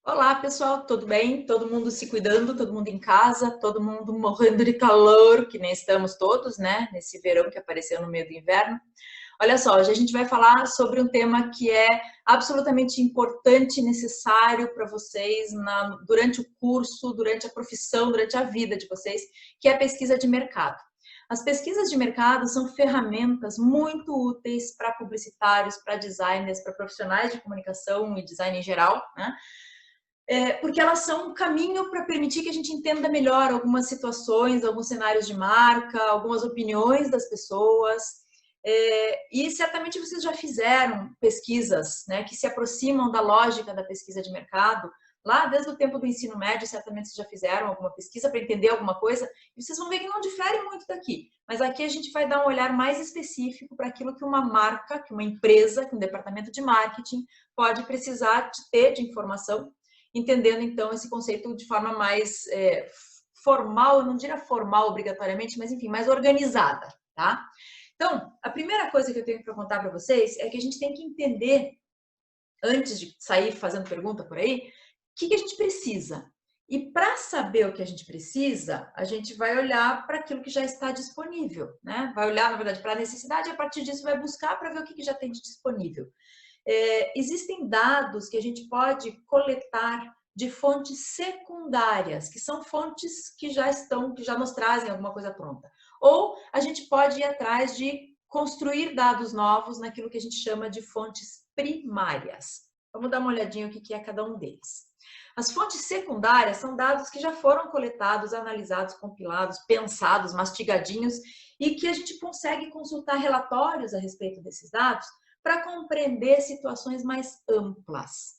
Olá, pessoal, tudo bem? Todo mundo se cuidando, todo mundo em casa, todo mundo morrendo de calor, que nem estamos todos, né? Nesse verão que apareceu no meio do inverno. Olha só, hoje a gente vai falar sobre um tema que é absolutamente importante e necessário para vocês durante o curso, durante a profissão, durante a vida de vocês, que é a pesquisa de mercado. As pesquisas de mercado são ferramentas muito úteis para publicitários, para designers, para profissionais de comunicação e design em geral, né? Porque elas são um caminho para permitir que a gente entenda melhor algumas situações, alguns cenários de marca, algumas opiniões das pessoas. E certamente vocês já fizeram pesquisas, né, que se aproximam da lógica da pesquisa de mercado. Lá, desde o tempo do ensino médio, certamente vocês já fizeram alguma pesquisa para entender alguma coisa, e vocês vão ver que não difere muito daqui. Mas aqui a gente vai dar um olhar mais específico para aquilo que uma marca, que uma empresa, que um departamento de marketing pode precisar de ter de informação, entendendo então esse conceito de forma mais formal, eu não diria formal obrigatoriamente, mas enfim, mais organizada, tá? Então, a primeira coisa que eu tenho para contar para vocês é que a gente tem que entender, antes de sair fazendo pergunta por aí, o que a gente precisa. E para saber o que a gente precisa, a gente vai olhar para aquilo que já está disponível, né? Vai olhar, na verdade, para a necessidade e a partir disso vai buscar para ver o que já tem de disponível. Existem dados que a gente pode coletar de fontes secundárias, que são fontes que já nos trazem alguma coisa pronta. Ou a gente pode ir atrás de construir dados novos naquilo que a gente chama de fontes primárias. Vamos dar uma olhadinha no que é cada um deles. As fontes secundárias são dados que já foram coletados, analisados, compilados, pensados, mastigadinhos e que a gente consegue consultar relatórios a respeito desses dados para compreender situações mais amplas.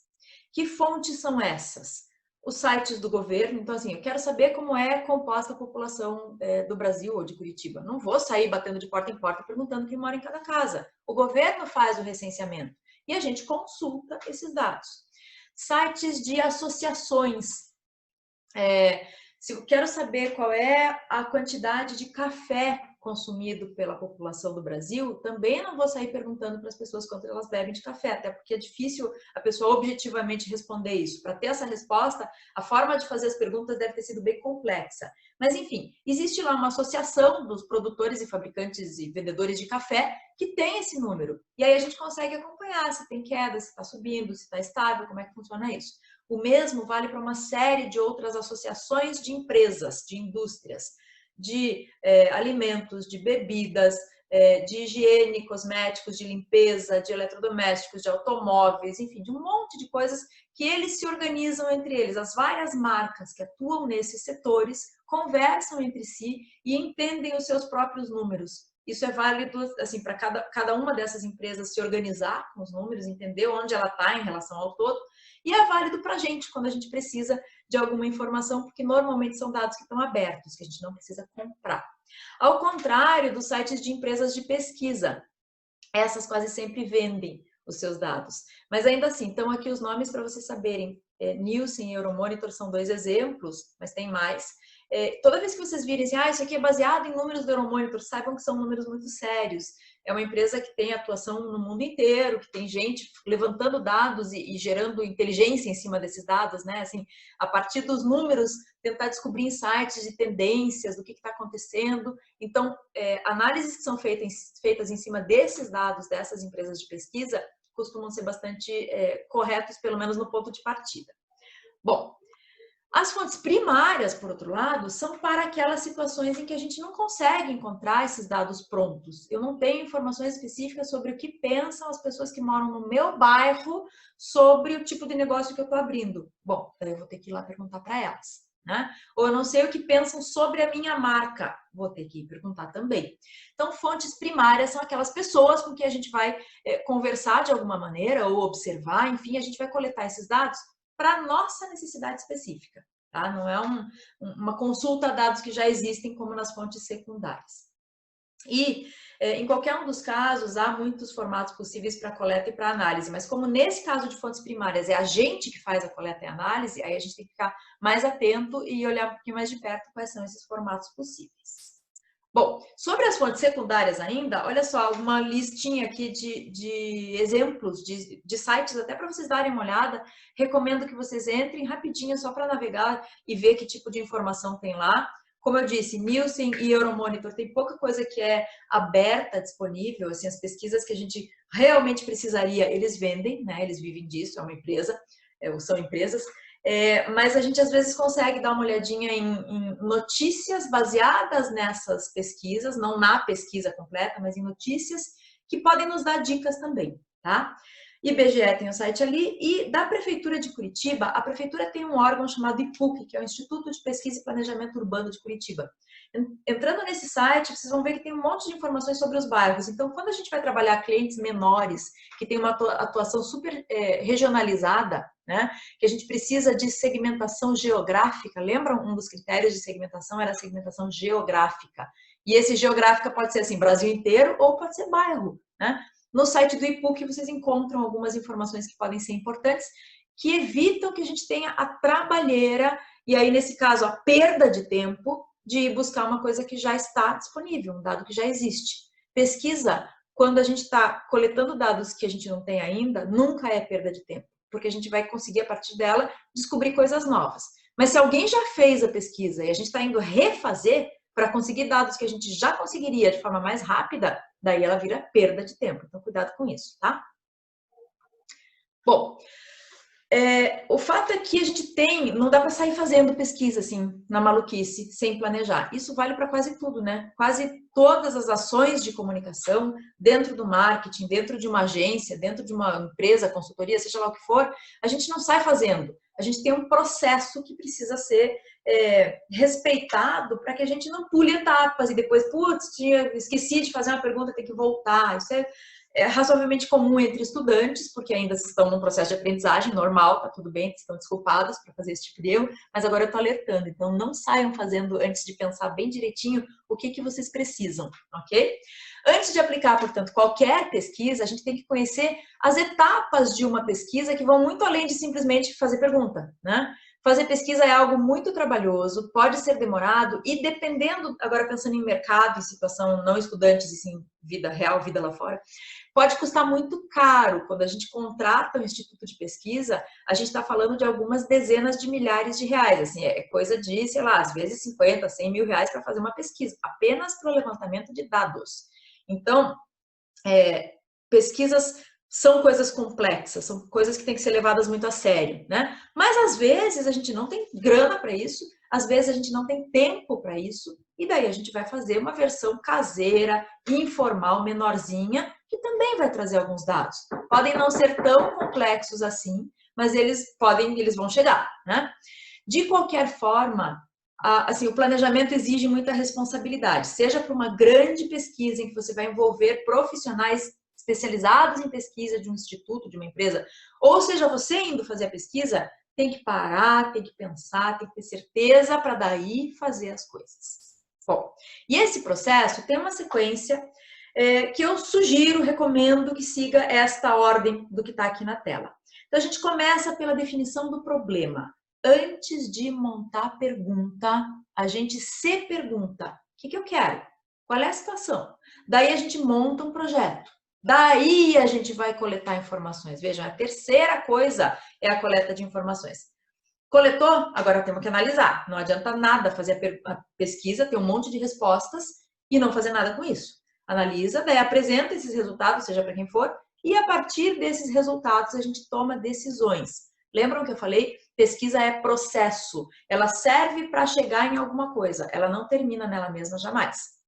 Que fontes são essas? Os sites do governo. Então, assim, eu quero saber como é composta a população do Brasil ou de Curitiba. Não vou sair batendo de porta em porta perguntando quem mora em cada casa. O governo faz o recenseamento e a gente consulta esses dados. Sites de associações. Se eu quero saber qual é a quantidade de café consumido pela população do Brasil, também não vou sair perguntando para as pessoas quanto elas bebem de café, até porque é difícil a pessoa objetivamente responder isso. Para ter essa resposta, a forma de fazer as perguntas deve ter sido bem complexa. Mas, enfim, existe lá uma associação dos produtores e fabricantes e vendedores de café que tem esse número. E aí a gente consegue acompanhar se tem queda, se está subindo, se está estável, como é que funciona isso. O mesmo vale para uma série de outras associações de empresas, de indústrias, de alimentos, de bebidas, de higiene, cosméticos, de limpeza, de eletrodomésticos, de automóveis, enfim, de um monte de coisas que eles se organizam entre eles. As várias marcas que atuam nesses setores conversam entre si e entendem os seus próprios números. Isso é válido assim, para cada uma dessas empresas se organizar com os números, entender onde ela está em relação ao todo, e é válido para a gente quando a gente precisa de alguma informação, porque normalmente são dados que estão abertos, que a gente não precisa comprar. Ao contrário dos sites de empresas de pesquisa, essas quase sempre vendem os seus dados. Mas ainda assim, estão aqui os nomes para vocês saberem. Nielsen e Euromonitor são dois exemplos, mas tem mais. Toda vez que vocês virem assim, isso aqui é baseado em números do Euromonitor, saibam que são números muito sérios. É uma empresa que tem atuação no mundo inteiro, que tem gente levantando dados e gerando inteligência em cima desses dados, né? Assim, a partir dos números, tentar descobrir insights de tendências, do que está acontecendo. Então, análises que são feitas em cima desses dados, dessas empresas de pesquisa, costumam ser bastante corretos, pelo menos no ponto de partida. Bom, as fontes primárias, por outro lado, são para aquelas situações em que a gente não consegue encontrar esses dados prontos. Eu não tenho informações específicas sobre o que pensam as pessoas que moram no meu bairro sobre o tipo de negócio que eu estou abrindo. Bom, eu vou ter que ir lá perguntar para elas, né? Ou eu não sei o que pensam sobre a minha marca, vou ter que ir perguntar também. Então, fontes primárias são aquelas pessoas com que a gente vai conversar de alguma maneira ou observar, enfim, a gente vai coletar esses dados para a nossa necessidade específica, tá? Não é uma consulta a dados que já existem como nas fontes secundárias. E em qualquer um dos casos há muitos formatos possíveis para coleta e para análise, mas como nesse caso de fontes primárias é a gente que faz a coleta e a análise, aí a gente tem que ficar mais atento e olhar um pouquinho mais de perto quais são esses formatos possíveis. Bom, sobre as fontes secundárias ainda, olha só, uma listinha aqui de exemplos de sites, até para vocês darem uma olhada. Recomendo que vocês entrem rapidinho só para navegar e ver que tipo de informação tem lá. Como eu disse, Nielsen e Euromonitor tem pouca coisa que é aberta, disponível, assim, as pesquisas que a gente realmente precisaria, eles vendem, né? Eles vivem disso, é uma empresa, são empresas. Mas a gente às vezes consegue dar uma olhadinha em notícias baseadas nessas pesquisas, não na pesquisa completa, mas em notícias que podem nos dar dicas também, tá? IBGE tem o site ali e da Prefeitura de Curitiba, a Prefeitura tem um órgão chamado IPUC, que é o Instituto de Pesquisa e Planejamento Urbano de Curitiba. Entrando nesse site, vocês vão ver que tem um monte de informações sobre os bairros. Então, quando a gente vai trabalhar clientes menores, que tem uma atuação super regionalizada, né, que a gente precisa de segmentação geográfica, lembram? Um dos critérios de segmentação era a segmentação geográfica. E esse geográfica pode ser assim, Brasil inteiro ou pode ser bairro, né? No site do IPUC vocês encontram algumas informações que podem ser importantes, que evitam que a gente tenha a trabalheira, e aí nesse caso a perda de tempo, de buscar uma coisa que já está disponível, um dado que já existe. Pesquisa, quando a gente está coletando dados que a gente não tem ainda, nunca é perda de tempo, porque a gente vai conseguir a partir dela descobrir coisas novas. Mas se alguém já fez a pesquisa e a gente está indo refazer para conseguir dados que a gente já conseguiria de forma mais rápida, daí ela vira perda de tempo. Então, cuidado com isso, tá? Bom, o fato é que a gente não dá para sair fazendo pesquisa assim, na maluquice, sem planejar. Isso vale para quase tudo, né? Quase todas as ações de comunicação, dentro do marketing, dentro de uma agência, dentro de uma empresa, consultoria, seja lá o que for, a gente não sai fazendo. A gente tem um processo que precisa ser respeitado para que a gente não pule etapas e depois, putz, esqueci de fazer uma pergunta, tem que voltar. Isso é razoavelmente comum entre estudantes, porque ainda estão num processo de aprendizagem normal, tá tudo bem, estão desculpados para fazer esse tipo de erro, mas agora eu estou alertando, então não saiam fazendo antes de pensar bem direitinho o que vocês precisam, ok? Antes de aplicar, portanto, qualquer pesquisa, a gente tem que conhecer as etapas de uma pesquisa que vão muito além de simplesmente fazer pergunta, né? Fazer pesquisa é algo muito trabalhoso, pode ser demorado e dependendo, agora pensando em mercado, em situação não estudantes e sim vida real, vida lá fora, pode custar muito caro. Quando a gente contrata um instituto de pesquisa, a gente está falando de algumas dezenas de milhares de reais, assim, é coisa de, sei lá, às vezes 50, 100 mil reais para fazer uma pesquisa, apenas para o levantamento de dados. Então, pesquisas são coisas complexas, são coisas que têm que ser levadas muito a sério, né? Mas às vezes a gente não tem grana para isso, às vezes a gente não tem tempo para isso, e daí a gente vai fazer uma versão caseira, informal, menorzinha, que também vai trazer alguns dados. Podem não ser tão complexos assim, mas eles vão chegar, né? De qualquer forma, assim, o planejamento exige muita responsabilidade, seja para uma grande pesquisa em que você vai envolver profissionais especializados em pesquisa de um instituto, de uma empresa, ou seja, você indo fazer a pesquisa, tem que parar, tem que pensar, tem que ter certeza para daí fazer as coisas. Bom, e esse processo tem uma sequência que eu sugiro, recomendo que siga esta ordem do que está aqui na tela. Então, a gente começa pela definição do problema. Antes de montar a pergunta, a gente se pergunta, o que eu quero? Qual é a situação? Daí a gente monta um projeto. Daí a gente vai coletar informações. Veja, a terceira coisa é a coleta de informações. Coletou? Agora temos que analisar. Não adianta nada fazer a pesquisa, ter um monte de respostas e não fazer nada com isso. Analisa, daí apresenta esses resultados, seja para quem for, e a partir desses resultados a gente toma decisões. Lembram que eu falei? Pesquisa é processo. Ela serve para chegar em alguma coisa. Ela não termina nela mesma jamais.